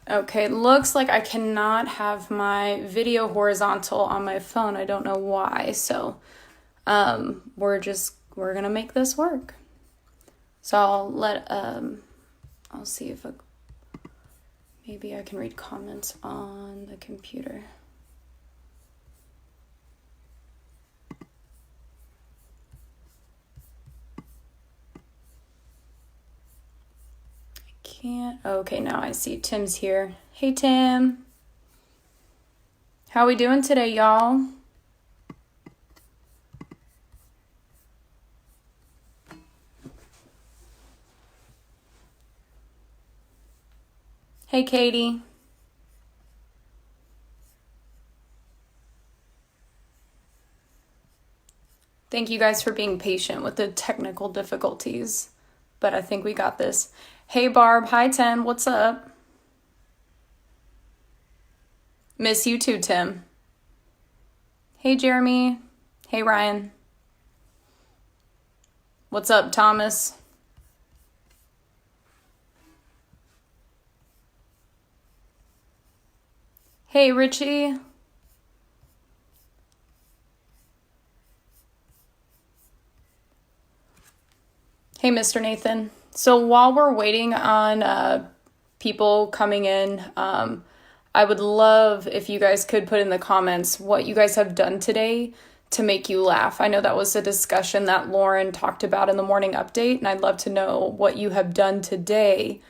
Okay, looks like I cannot have my video horizontal on my phone. I don't know why. So, we're gonna make this work. So I'll see if maybe I can read comments on the computer. Can't. Okay, now I see Tim's here. Hey, Tim. How we doing today, y'all? Hey, Katie. Thank you guys for being patient with the technical difficulties, but I think we got this. Hey, Barb. Hi, Tim. What's up? Miss you too, Tim. Hey, Jeremy. Hey, Ryan. What's up, Thomas? Hey, Richie. Hey, Mr. Nathan. So while we're waiting on people coming in, I would love if you guys could put in the comments what you guys have done today to make you laugh. I know that was a discussion that Lauren talked about in the morning update, and I'd love to know what you have done today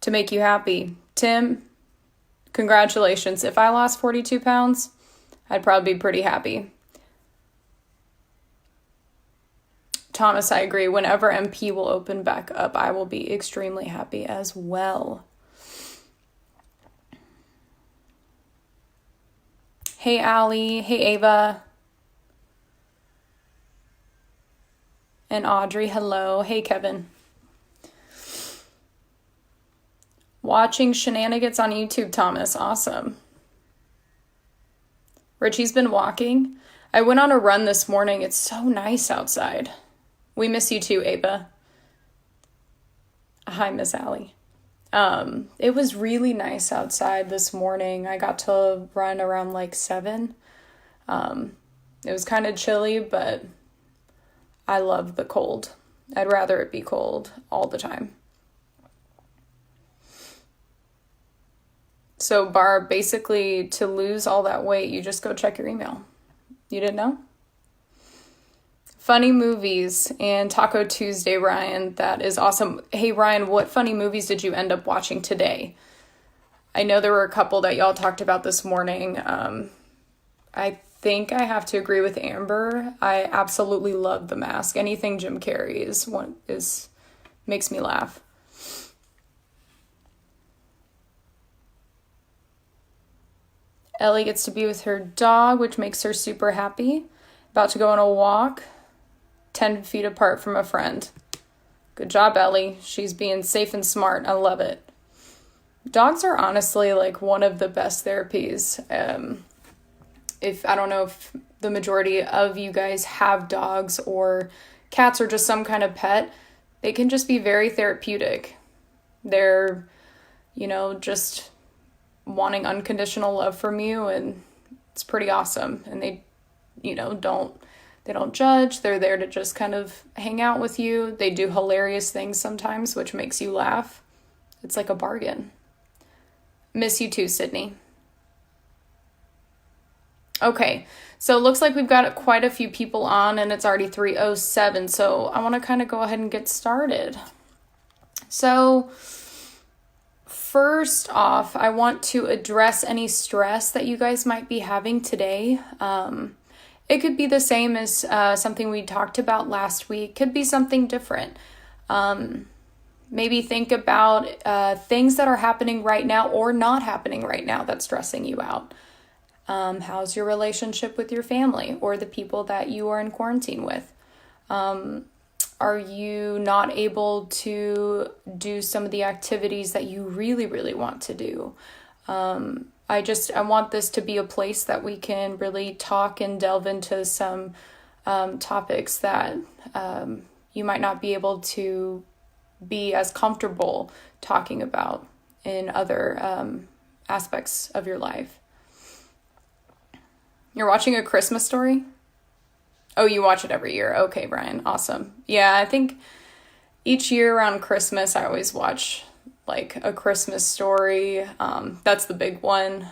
to make you happy. Tim, congratulations. If I lost 42 pounds, I'd probably be pretty happy. Thomas, I agree. Whenever MP will open back up, I will be extremely happy as well. Hey, Allie. Hey, Ava. And Audrey, hello. Hey, Kevin. Watching shenanigans on YouTube, Thomas. Awesome. Richie's been walking. I went on a run this morning. It's so nice outside. We miss you too, Ava. Hi, Miss Allie. It was really nice outside this morning. I got to run around like 7. It was kind of chilly, but I love the cold. I'd rather it be cold all the time. So, Barb, basically, to lose all that weight, you just go check your email. You didn't know? Funny movies and Taco Tuesday, Ryan. That is awesome. Hey, Ryan, what funny movies did you end up watching today? I know there were a couple that y'all talked about this morning. I think I have to agree with Amber. I absolutely love The Mask. Anything Jim Carrey makes me laugh. Ellie gets to be with her dog, which makes her super happy. About to go on a walk, 10 feet apart from a friend. Good job, Ellie. She's being safe and smart. I love it. Dogs are honestly like one of the best therapies. I don't know if the majority of you guys have dogs or cats or just some kind of pet, they can just be very therapeutic. They're, just wanting unconditional love from you, and it's pretty awesome. And they, don't judge. They're there to just kind of hang out with you. They do hilarious things sometimes, which makes you laugh. It's like a bargain. Miss you too, Sydney. Okay, so it looks like we've got quite a few people on, and it's already 3:07, so I want to kind of go ahead and get started. So first off, I want to address any stress that you guys might be having today. It could be the same as something we talked about last week. Could be something different. Maybe think about things that are happening right now or not happening right now that's stressing you out. How's your relationship with your family or the people that you are in quarantine with? Are you not able to do some of the activities that you really, really want to do? I want this to be a place that we can really talk and delve into some topics that you might not be able to be as comfortable talking about in other aspects of your life. You're watching A Christmas Story? Oh, you watch it every year. Okay, Brian. Awesome. Yeah, I think each year around Christmas, I always watch like A Christmas Story. That's the big one.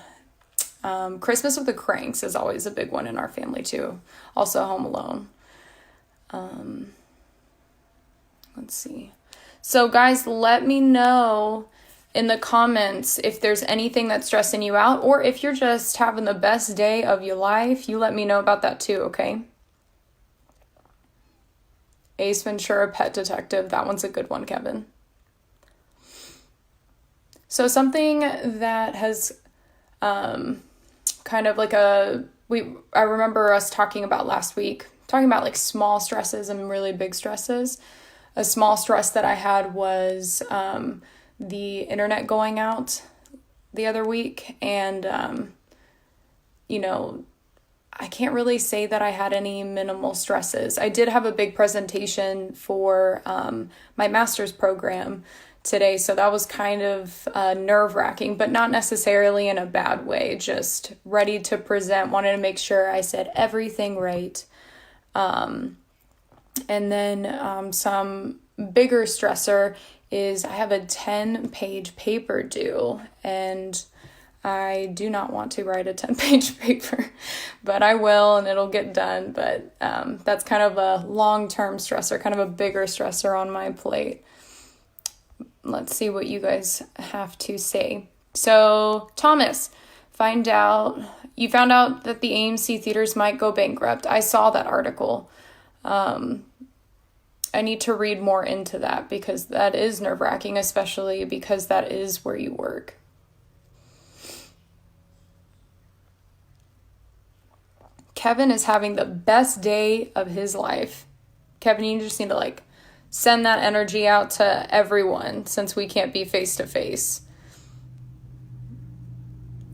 Christmas with the Cranks is always a big one in our family too. Also Home Alone. Let's see. So guys, let me know in the comments if there's anything that's stressing you out, or if you're just having the best day of your life. You let me know about that too, okay? Ace Ventura, Pet Detective. That one's a good one, Kevin. So something that has kind of like I remember us talking about last week, talking about like small stresses and really big stresses. A small stress that I had was the internet going out the other week. And, I can't really say that I had any minimal stresses. I did have a big presentation for my master's program today. So that was kind of nerve-wracking, but not necessarily in a bad way. Just ready to present, wanted to make sure I said everything right. And then some bigger stressor is I have a 10-page paper due, and I do not want to write a 10-page paper, but I will, and it'll get done. But that's kind of a long-term stressor, kind of a bigger stressor on my plate. Let's see what you guys have to say. So, Thomas, you found out that the AMC theaters might go bankrupt. I saw that article. I need to read more into that because that is nerve-wracking, especially because that is where you work. Kevin is having the best day of his life. Kevin, you just need to send that energy out to everyone since we can't be face to face.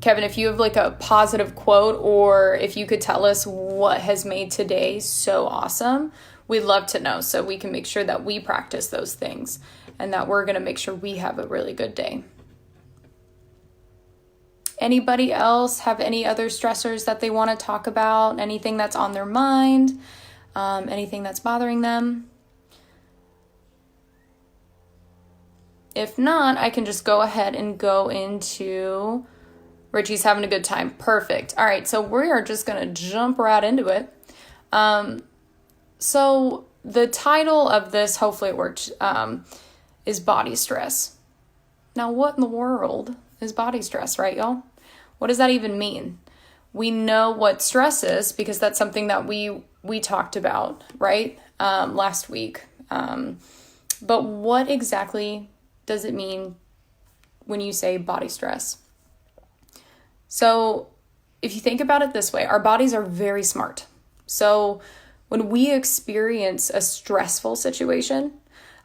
Kevin, if you have a positive quote, or if you could tell us what has made today so awesome, we'd love to know so we can make sure that we practice those things and that we're going to make sure we have a really good day. Anybody else have any other stressors that they want to talk about? Anything that's on their mind? Anything that's bothering them? If not, I can just go ahead and go into Richie's having a good time. Perfect. All right, so we are just going to jump right into it. So the title of this, hopefully it worked, is body stress. Now, what in the world is body stress, right, y'all? What does that even mean? We know what stress is because that's something that we talked about, right, last week. But what exactly does it mean when you say body stress? So if you think about it this way, our bodies are very smart. So when we experience a stressful situation,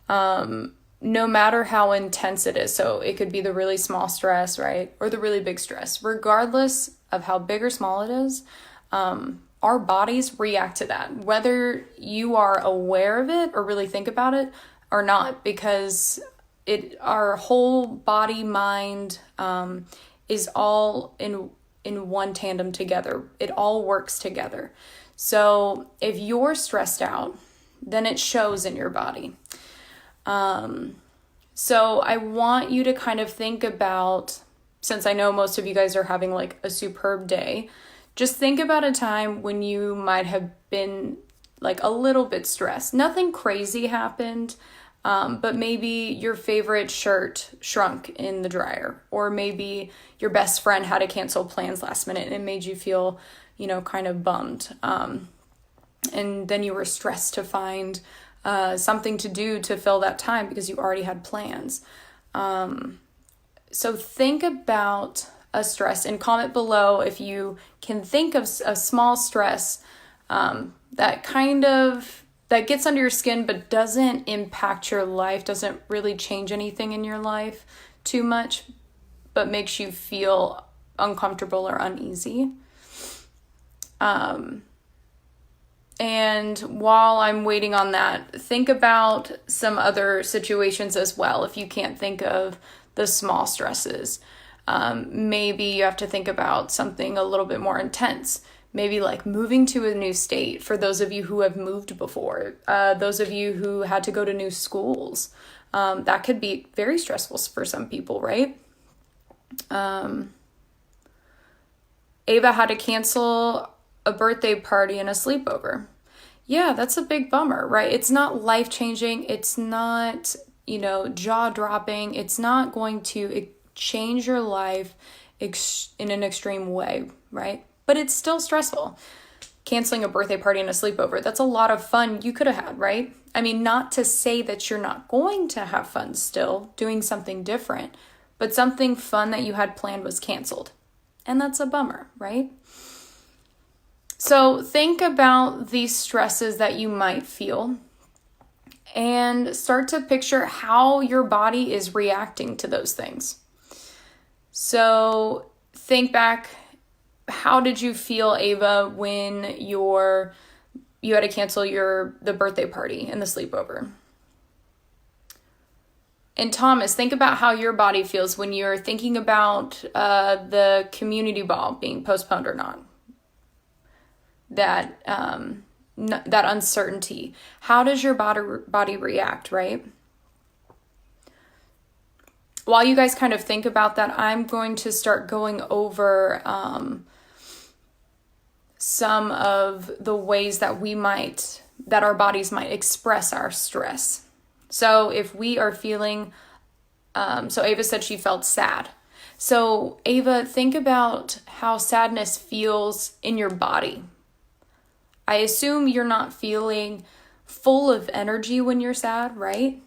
no matter how intense it is, so it could be the really small stress, right, or the really big stress, regardless of how big or small it is, our bodies react to that, whether you are aware of it or really think about it or not, because our whole body, mind, is all in one tandem together. It all works together. So if you're stressed out, then it shows in your body. So I want you to kind of think about, since I know most of you guys are having a superb day, just think about a time when you might have been a little bit stressed. Nothing crazy happened, but maybe your favorite shirt shrunk in the dryer, or maybe your best friend had to cancel plans last minute and it made you feel, kind of bummed. And then you were stressed to find something to do to fill that time because you already had plans. So think about a stress and comment below if you can think of a small stress that gets under your skin but doesn't impact your life, doesn't really change anything in your life too much, but makes you feel uncomfortable or uneasy. And while I'm waiting on that, think about some other situations as well. If you can't think of the small stresses. Maybe you have to think about something a little bit more intense. Maybe like moving to a new state for those of you who have moved before, those of you who had to go to new schools. That could be very stressful for some people, right? Ava had to cancel a birthday party and a sleepover. Yeah, that's a big bummer, right? It's not life-changing. It's not, jaw-dropping. It's not going to change your life in an extreme way, right? But it's still stressful. Canceling a birthday party and a sleepover, that's a lot of fun you could have had, right? I mean, not to say that you're not going to have fun still doing something different, but something fun that you had planned was canceled. And that's a bummer, right? So think about these stresses that you might feel and start to picture how your body is reacting to those things. So think back, how did you feel, Ava, when you had to cancel the birthday party and the sleepover? And Thomas, think about how your body feels when you're thinking about the community ball being postponed or not. That uncertainty. How does your body react, right? While you guys kind of think about that, I'm going to start going over some of the ways that our bodies might express our stress. So if we are feeling, so Ava said she felt sad. So Ava, think about how sadness feels in your body. I assume you're not feeling full of energy when you're sad, right?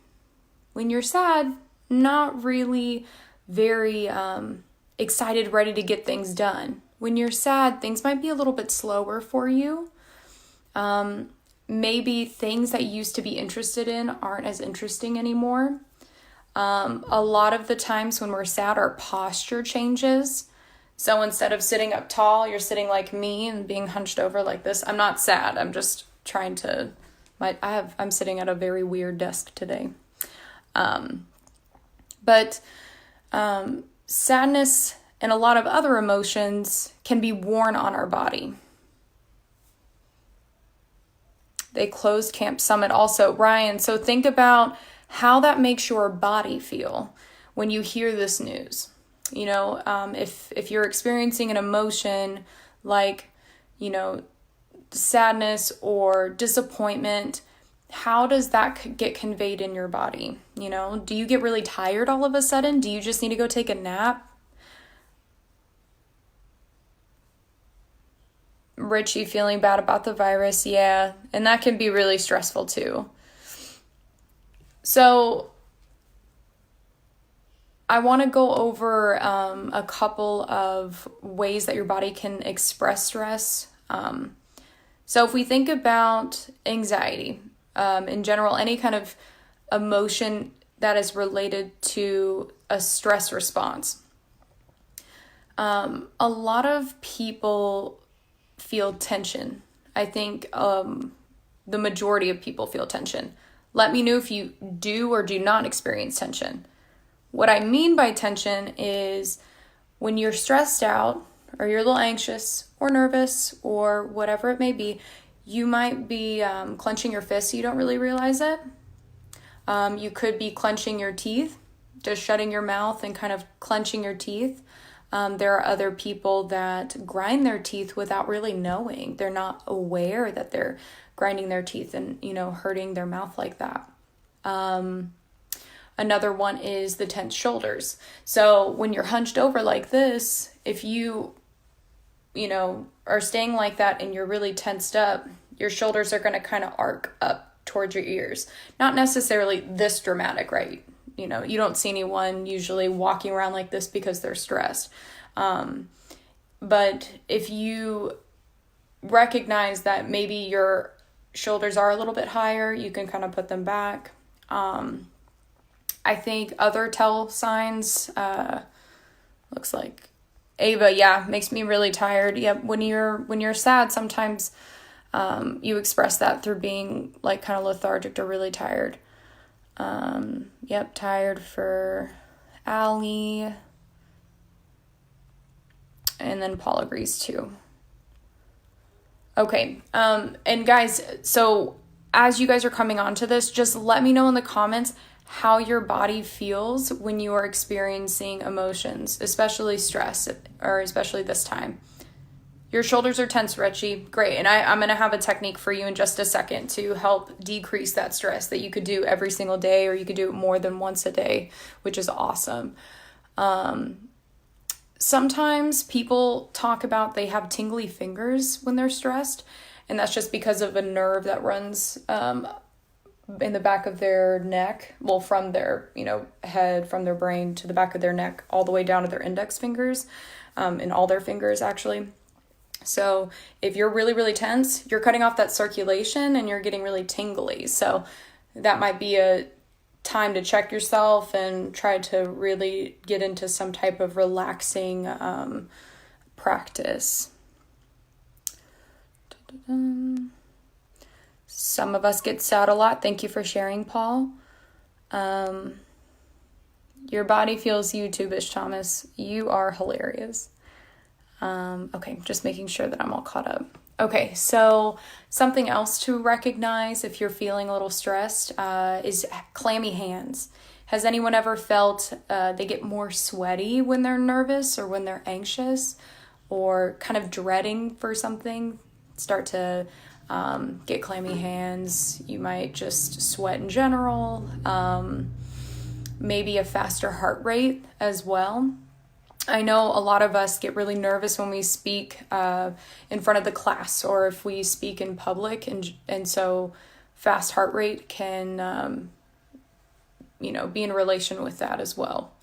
When you're sad, not really very excited, ready to get things done. When you're sad, things might be a little bit slower for you. Maybe things that you used to be interested in aren't as interesting anymore. A lot of the times when we're sad, our posture changes. So instead of sitting up tall, you're sitting like me and being hunched over like this. I'm not sad. I'm just trying to, I'm sitting at a very weird desk today. But sadness and a lot of other emotions can be worn on our body. They closed Camp Summit also. Ryan, so think about how that makes your body feel when you hear this news. If you're experiencing an emotion like, sadness or disappointment, how does that get conveyed in your body? Do you get really tired all of a sudden? Do you just need to go take a nap? Richie feeling bad about the virus, yeah, and that can be really stressful too. So I want to go over a couple of ways that your body can express stress. So if we think about anxiety, in general, any kind of emotion that is related to a stress response, a lot of people feel tension. I think the majority of people feel tension. Let me know if you do or do not experience tension. What I mean by tension is when you're stressed out or you're a little anxious or nervous or whatever it may be, you might be clenching your fists. You don't really realize it. You could be clenching your teeth, just shutting your mouth and kind of clenching your teeth. There are other people that grind their teeth without really knowing. They're not aware that they're grinding their teeth and, hurting their mouth like that. Another one is the tense shoulders. So when you're hunched over like this, if you are staying like that and you're really tensed up, your shoulders are going to kind of arc up towards your ears. Not necessarily this dramatic, right? You don't see anyone usually walking around like this because they're stressed. But if you recognize that maybe your shoulders are a little bit higher, you can kind of put them back. I think other tell signs, looks like Ava, makes me really tired. Yep, when you're sad, sometimes you express that through being like kind of lethargic or really tired. Tired for Allie. And then Paul agrees too. Okay. And guys, so as you guys are coming onto this, just let me know in the comments how your body feels when you are experiencing emotions, especially stress, or especially this time. Your shoulders are tense, Richie. Great. And I'm going to have a technique for you in just a second to help decrease that stress that you could do every single day, or you could do it more than once a day, which is awesome. Sometimes people talk about they have tingly fingers when they're stressed, and that's just because of a nerve that runs in the back of their neck, well, from their, head, from their brain to the back of their neck, all the way down to their index fingers, and all their fingers, actually. So if you're really, really tense, you're cutting off that circulation and you're getting really tingly. So that might be a time to check yourself and try to really get into some type of relaxing practice. Some of us get sad a lot. Thank you for sharing, Paul. Your body feels you too, Bish Thomas. You are hilarious. Okay, just making sure that I'm all caught up. Okay, so something else to recognize if you're feeling a little stressed is clammy hands. Has anyone ever felt they get more sweaty when they're nervous or when they're anxious or kind of dreading for something? Start to get clammy hands. You might just sweat in general. Maybe a faster heart rate as well. I know a lot of us get really nervous when we speak in front of the class or if we speak in public, and so fast heart rate can, be in relation with that as well.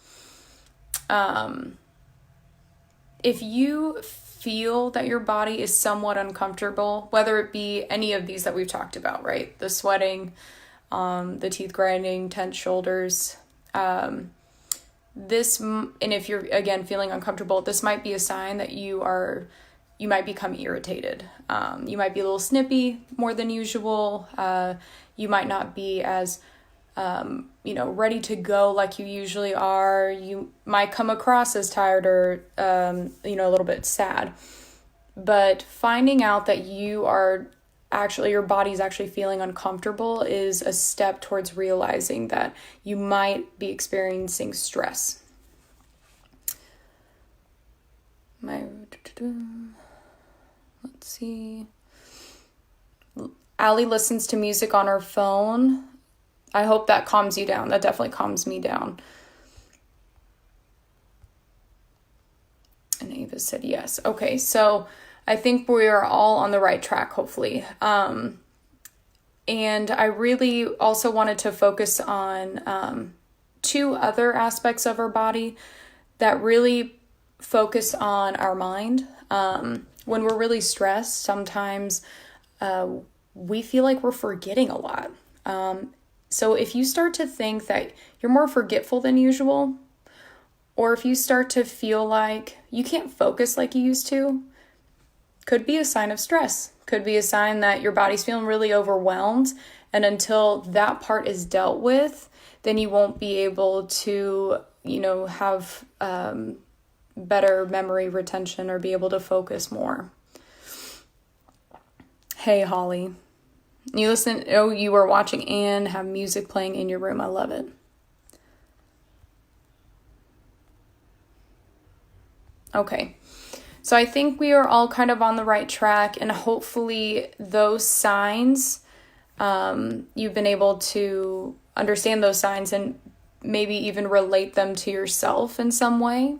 If you feel that your body is somewhat uncomfortable, whether it be any of these that we've talked about, right? The sweating, the teeth grinding, tense shoulders, and if you're, again, feeling uncomfortable, this might be a sign that you might become irritated. You might be a little snippy more than usual. You might not be as, ready to go like you usually are. You might come across as tired or, a little bit sad. But finding out that your body's actually feeling uncomfortable is a step towards realizing that you might be experiencing stress. Let's see. Allie listens to music on her phone. I hope that calms you down. That definitely calms me down. And Ava said yes. Okay, so I think we are all on the right track, hopefully. And I really also wanted to focus on two other aspects of our body that really focus on our mind. When we're really stressed, sometimes we feel like we're forgetting a lot. So if you start to think that you're more forgetful than usual, or if you start to feel like you can't focus like you used to, could be a sign of stress. Could be a sign that your body's feeling really overwhelmed, and until that part is dealt with, then you won't be able to, have better memory retention or be able to focus more. Hey, Holly. You were watching and have music playing in your room. I love it. Okay. So I think we are all kind of on the right track, and hopefully those signs, you've been able to understand those signs and maybe even relate them to yourself in some way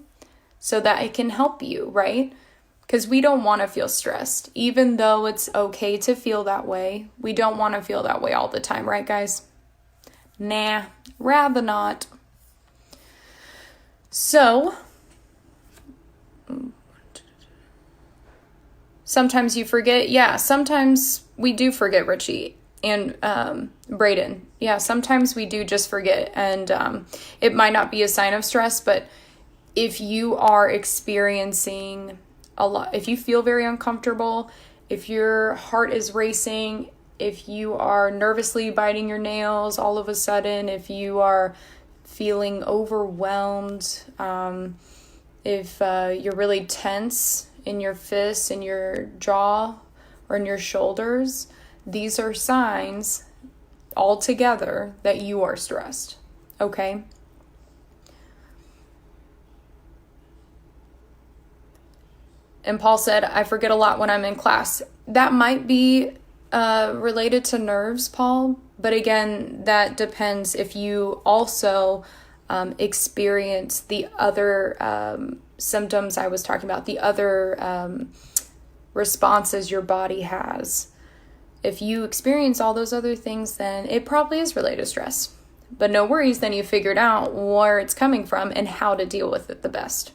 so that it can help you, right? Because we don't want to feel stressed. Even though it's okay to feel that way, we don't want to feel that way all the time, right, guys? Nah, rather not. So, sometimes you forget. Yeah, sometimes we do forget, Richie and Brayden. Yeah, sometimes we do just forget. And it might not be a sign of stress, but if you are experiencing a lot, if you feel very uncomfortable, if your heart is racing, if you are nervously biting your nails all of a sudden, if you are feeling overwhelmed, if you're really tense in your fists, in your jaw, or in your shoulders, these are signs all together that you are stressed, okay? And Paul said, I forget a lot when I'm in class. That might be related to nerves, Paul, but again, that depends if you also experience the other symptoms I was talking about, the other responses your body has. If you experience all those other things, then it probably is related to stress. But no worries, then you figured out where it's coming from and how to deal with it the best.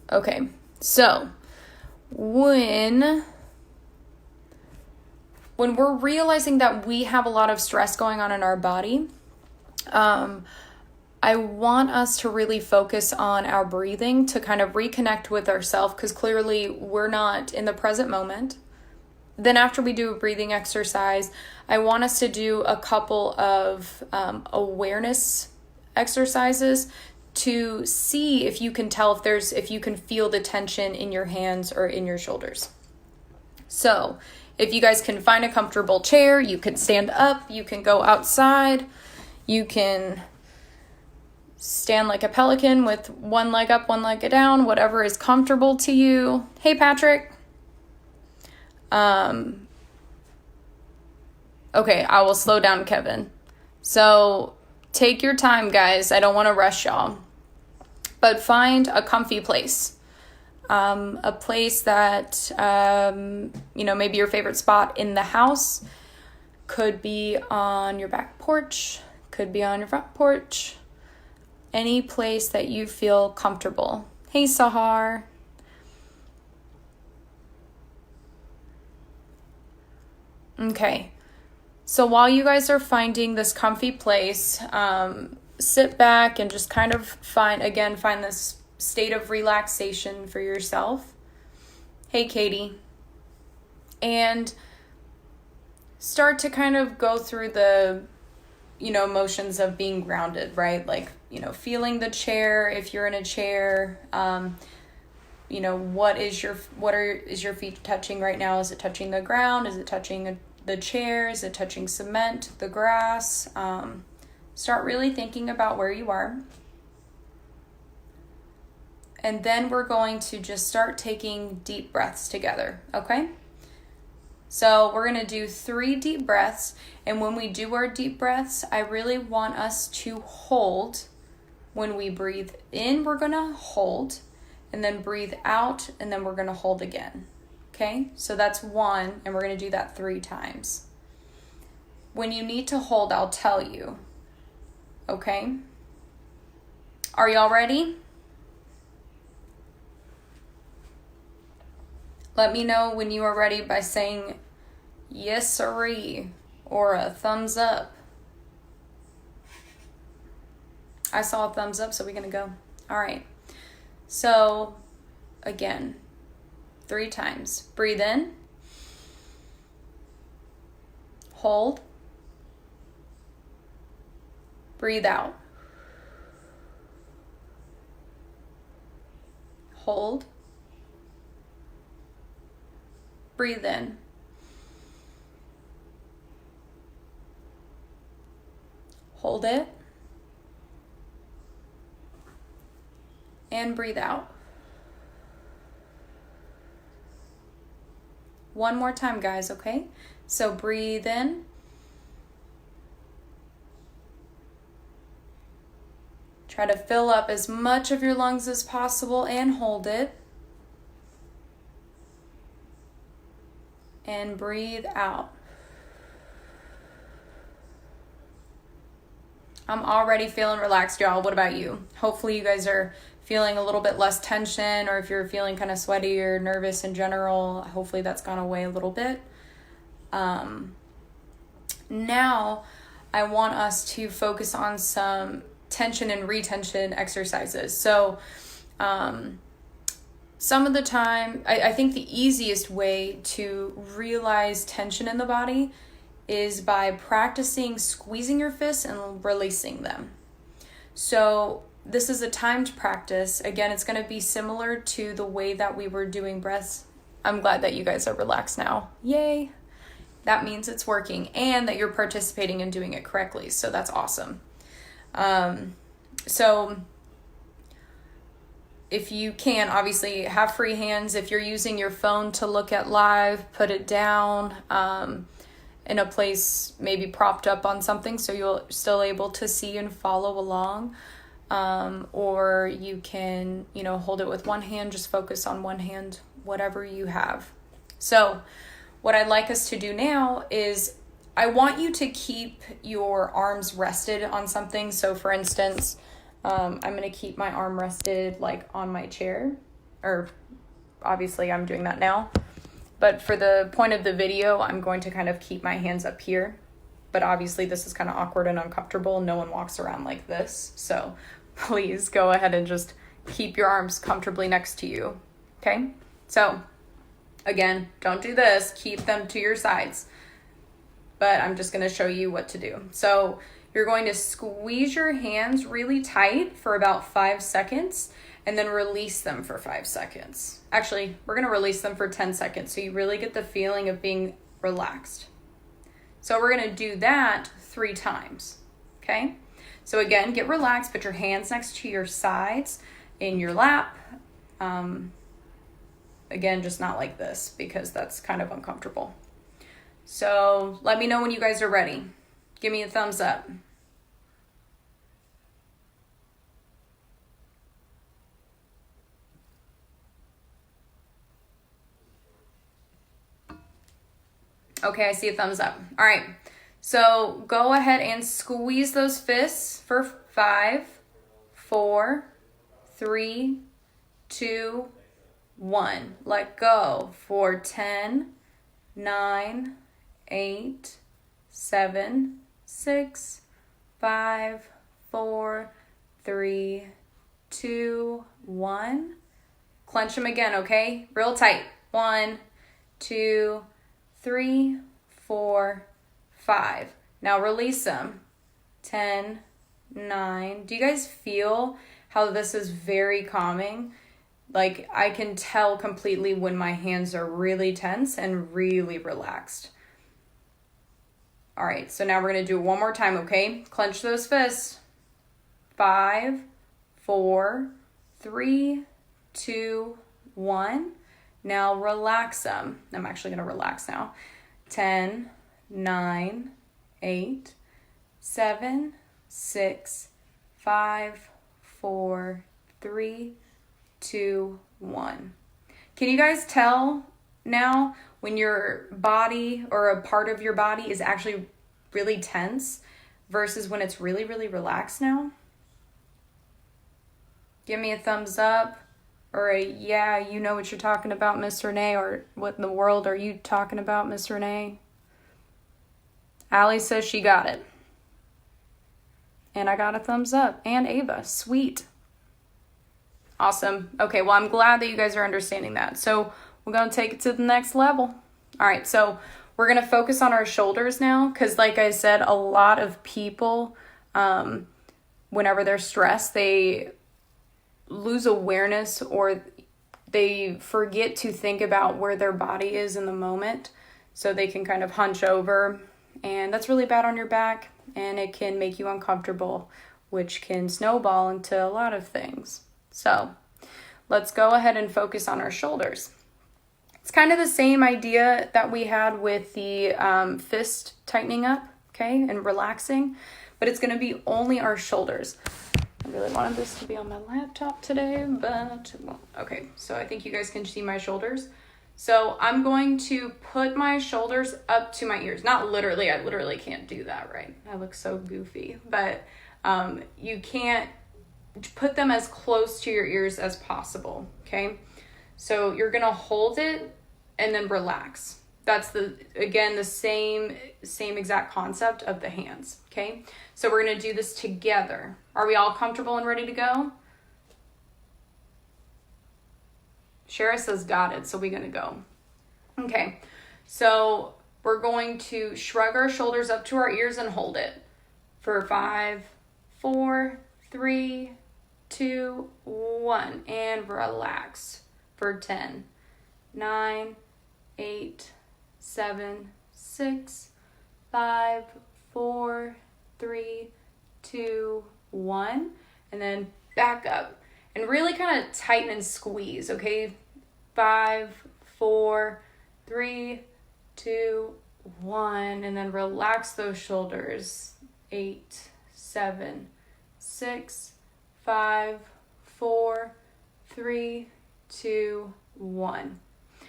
Okay, so when we're realizing that we have a lot of stress going on in our body, I want us to really focus on our breathing to kind of reconnect with ourselves, because clearly we're not in the present moment. Then after we do a breathing exercise, I want us to do a couple of awareness exercises to see if you can tell if you can feel the tension in your hands or in your shoulders. So if you guys can find a comfortable chair, you can stand up, you can go outside, you can stand like a pelican with one leg up, one leg down, whatever is comfortable to you. Hey, Patrick. Okay, I will slow down, Kevin. So take your time, guys. I don't want to rush y'all. But find a comfy place. A place that, maybe your favorite spot in the house. Could be on your back porch. Could be on your front porch. Any place that you feel comfortable. Hey, Sahar. Okay. So while you guys are finding this comfy place, sit back and just kind of find this state of relaxation for yourself. Hey, Katie. And start to kind of go through the, motions of being grounded, right? Like, feeling the chair, if you're in a chair, what is your feet touching right now? Is it touching the ground? Is it touching the chair? Is it touching cement, the grass? Start really thinking about where you are. And then we're going to just start taking deep breaths together, okay? So we're going to do 3 deep breaths. And when we do our deep breaths, I really want us to hold. When we breathe in, we're going to hold. And then breathe out, and then we're going to hold again. Okay? So that's 1, and we're going to do that 3 times. When you need to hold, I'll tell you. Okay? Are y'all ready? Let me know when you are ready by saying yes sirree or a thumbs up. I saw a thumbs up, so we're going to go. All right. So, again, 3 times. Breathe in. Hold. Breathe out. Hold. Breathe in. Hold it. And breathe out. One more time, guys, okay? So breathe in. Try to fill up as much of your lungs as possible and hold it. And breathe out. I'm already feeling relaxed, y'all. What about you? Hopefully you guys are feeling a little bit less tension, or if you're feeling kind of sweaty or nervous in general, hopefully that's gone away a little bit. Now I want us to focus on some tension and retention exercises. So some of the time, I think the easiest way to realize tension in the body is by practicing squeezing your fists and releasing them. So this is a timed practice. Again, it's going to be similar to the way that we were doing breaths. I'm glad that you guys are relaxed now. Yay! That means it's working and that you're participating and doing it correctly. So that's awesome. So if you can, obviously have free hands. If you're using your phone to look at live, put it down in a place maybe propped up on something so you're still able to see and follow along. Or you can, hold it with one hand, just focus on one hand, whatever you have. So what I'd like us to do now is I want you to keep your arms rested on something. So for instance, I'm going to keep my arm rested like on my chair, or obviously I'm doing that now. But for the point of the video, I'm going to kind of keep my hands up here. But obviously this is kind of awkward and uncomfortable. No one walks around like this. So please go ahead and just keep your arms comfortably next to you. Okay? So again, don't do this. Keep them to your sides. But I'm just going to show you what to do. So you're going to squeeze your hands really tight for about 5 seconds and then release them for 5 seconds. Actually, we're going to release them for 10 seconds so you really get the feeling of being relaxed. So we're going to do that 3 times, okay? So again, get relaxed, put your hands next to your sides in your lap. Again, just not like this because that's kind of uncomfortable. So let me know when you guys are ready. Give me a thumbs up. Okay, I see a thumbs up. All right, so go ahead and squeeze those fists for 5, 4, 3, 2, 1. Let go for 10, 9, 8, 7, 6, 5, 4, 3, 2, 1. Clench them again, okay? Real tight. 1, 2, 3, 4, 5. Now release them. 10, 9. Do you guys feel how this is very calming? Like I can tell completely when my hands are really tense and really relaxed. All right, so now we're going to do it one more time, okay? Clench those fists. 5, 4, 3, 2, 1. Now relax them. I'm actually going to relax now. 10, 9, 8, 7, 6, 5, 4, 3, 2, 1. Can you guys tell now when your body or a part of your body is actually really tense versus when it's really, really relaxed now? Give me a thumbs up. Or a, yeah, you know what you're talking about, Miss Renae, or what in the world are you talking about, Miss Renae? Allie says she got it. And I got a thumbs up. And Ava, sweet. Awesome. Okay, well, I'm glad that you guys are understanding that. So we're going to take it to the next level. All right, so we're going to focus on our shoulders now because, like I said, a lot of people, whenever they're stressed, they lose awareness or they forget to think about where their body is in the moment, so they can kind of hunch over, and that's really bad on your back and it can make you uncomfortable, which can snowball into a lot of things. So let's go ahead and focus on our shoulders. It's kind of the same idea that we had with the fist tightening up, okay, and relaxing, but it's going to be only our shoulders. I really wanted this to be on my laptop today, but well, okay, so I think you guys can see my shoulders. So I'm going to put my shoulders up to my ears. Not literally, I literally can't do that, right? I look so goofy, but you can't put them as close to your ears as possible, okay? So you're gonna hold it and then relax. That's the same exact concept of the hands, okay? So we're gonna do this together. Are we all comfortable and ready to go? Shara says got it, so we're gonna go. Okay, so we're going to shrug our shoulders up to our ears and hold it for 5, 4, 3, 2, 1, and relax for 10, 9, 8, 7, 6, 5, 4, 3, 2, 1, and then back up. And really kind of tighten and squeeze, okay? 5, 4, 3, 2, 1, and then relax those shoulders. 8, 7, 6, 5, 4, 3, 2, 1.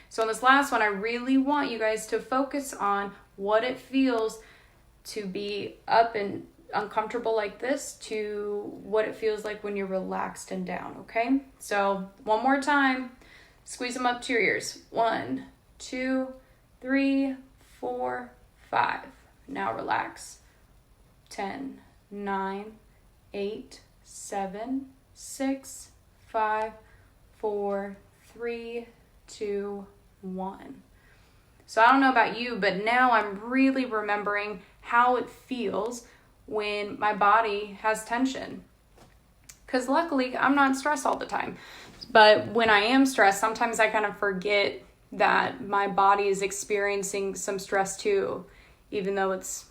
So in this last one, I really want you guys to focus on what it feels to be up and uncomfortable like this to what it feels like when you're relaxed and down, okay? So one more time, squeeze them up to your ears. 1, 2, 3, 4, 5. Now relax. 10, 9, 8, 7, 6, 5, 4, 3, 2, 1. So I don't know about you, but now I'm really remembering how it feels when my body has tension. Because luckily, I'm not stressed all the time. But when I am stressed, sometimes I kind of forget that my body is experiencing some stress too, even though it's,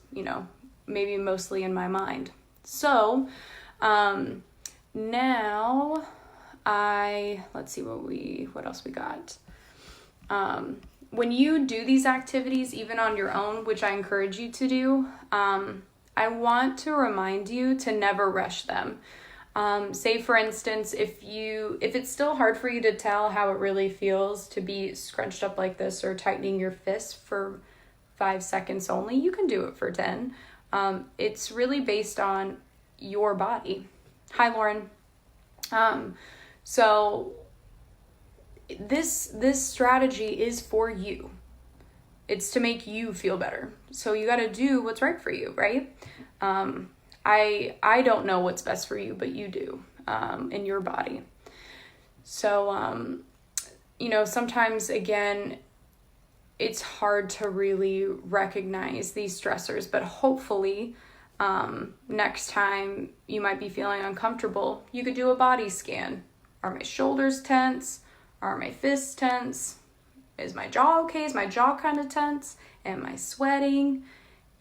maybe mostly in my mind. So now let's see what else we got. When you do these activities, even on your own, which I encourage you to do, I want to remind you to never rush them. Say for instance, if it's still hard for you to tell how it really feels to be scrunched up like this or tightening your fist for 5 seconds only, you can do it for 10. It's really based on your body. Hi, Lauren. So this strategy is for you. It's to make you feel better. So you got to do what's right for you, right? I don't know what's best for you, but you do, in your body. So, sometimes again, it's hard to really recognize these stressors, but hopefully, next time you might be feeling uncomfortable, you could do a body scan. Are my shoulders tense? Are my fists tense? Is my jaw okay? Is my jaw kind of tense? Am I sweating?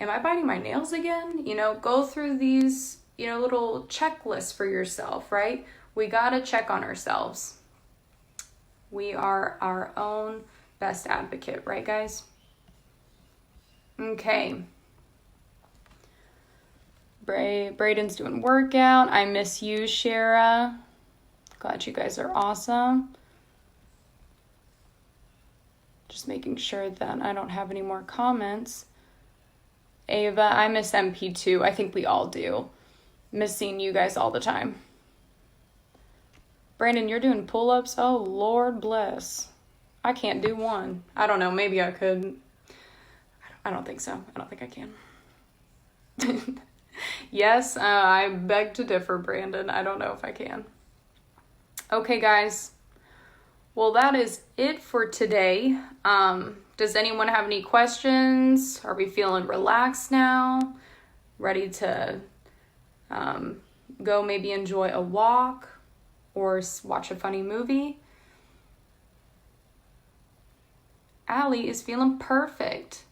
Am I biting my nails again? Go through these, little checklists for yourself, right? We got to check on ourselves. We are our own best advocate, right, guys? Okay. Braden's doing workout. I miss you, Shara. Glad you guys are awesome. Just making sure that I don't have any more comments. Ava, I miss MP too. I think we all do. Miss seeing you guys all the time. Brandon, you're doing pull-ups? Oh, Lord bless. I can't do one. I don't know. Maybe I could. I don't think so. I don't think I can. Yes, I beg to differ, Brandon. I don't know if I can. Okay, guys. Well, that is it for today. Does anyone have any questions? Are we feeling relaxed now? Ready to go maybe enjoy a walk or watch a funny movie? Allie is feeling perfect.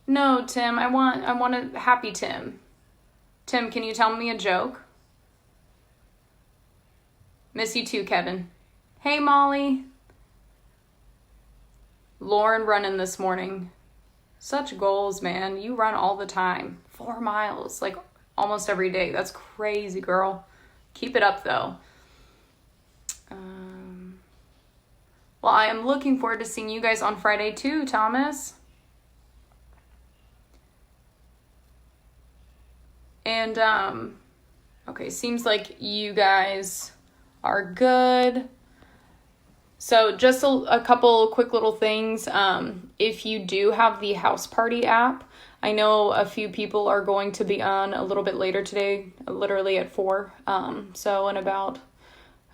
No, Tim, I want a happy Tim. Tim, can you tell me a joke? Miss you too, Kevin. Hey, Molly. Lauren running this morning. Such goals, man. You run all the time. 4 miles, like almost every day. That's crazy, girl. Keep it up, though. Well, I am looking forward to seeing you guys on Friday, too, Thomas. And, okay, seems like you guys are good. So just a couple quick little things. If you do have the House Party app, I know a few people are going to be on a little bit later today, literally at 4. So in about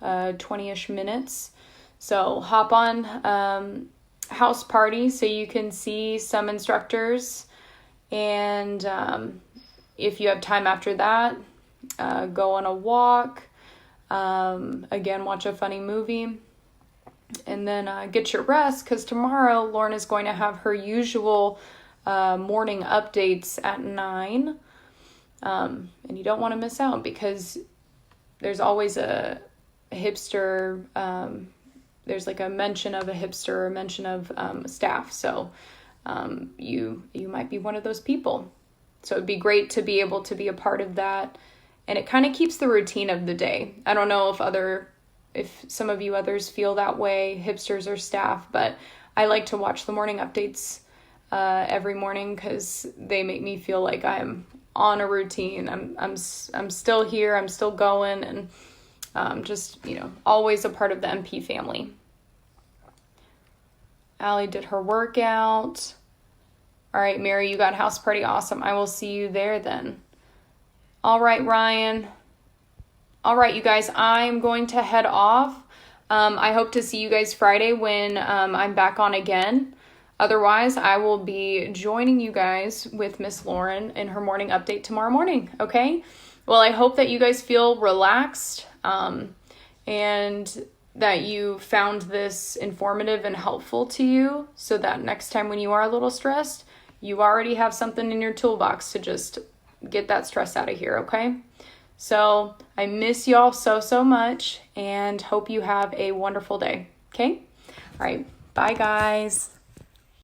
20-ish minutes. So hop on. house party so you can see some instructors. And if you have time after that, go on a walk. Again, watch a funny movie. And then get your rest, because tomorrow Lauren is going to have her usual morning updates at 9. And you don't want to miss out, because there's always a hipster, there's like a mention of a hipster or a mention of staff. So you might be one of those people. So it'd be great to be able to be a part of that. And it kind of keeps the routine of the day. I don't know if some of you others feel that way, hipsters or staff, but I like to watch the morning updates every morning, because they make me feel like I'm on a routine. I'm still here, I'm still going, and just, always a part of the MP family. Allie did her workout. All right, Mary, you got house party. Awesome. I will see you there then. All right, Ryan. All right, you guys, I'm going to head off. I hope to see you guys Friday when I'm back on again. Otherwise, I will be joining you guys with Miss Lauren in her morning update tomorrow morning, okay? Well, I hope that you guys feel relaxed and that you found this informative and helpful to you, so that next time when you are a little stressed, you already have something in your toolbox to just get that stress out of here, okay? So I miss y'all so much, and hope you have a wonderful day, okay? All right, bye guys.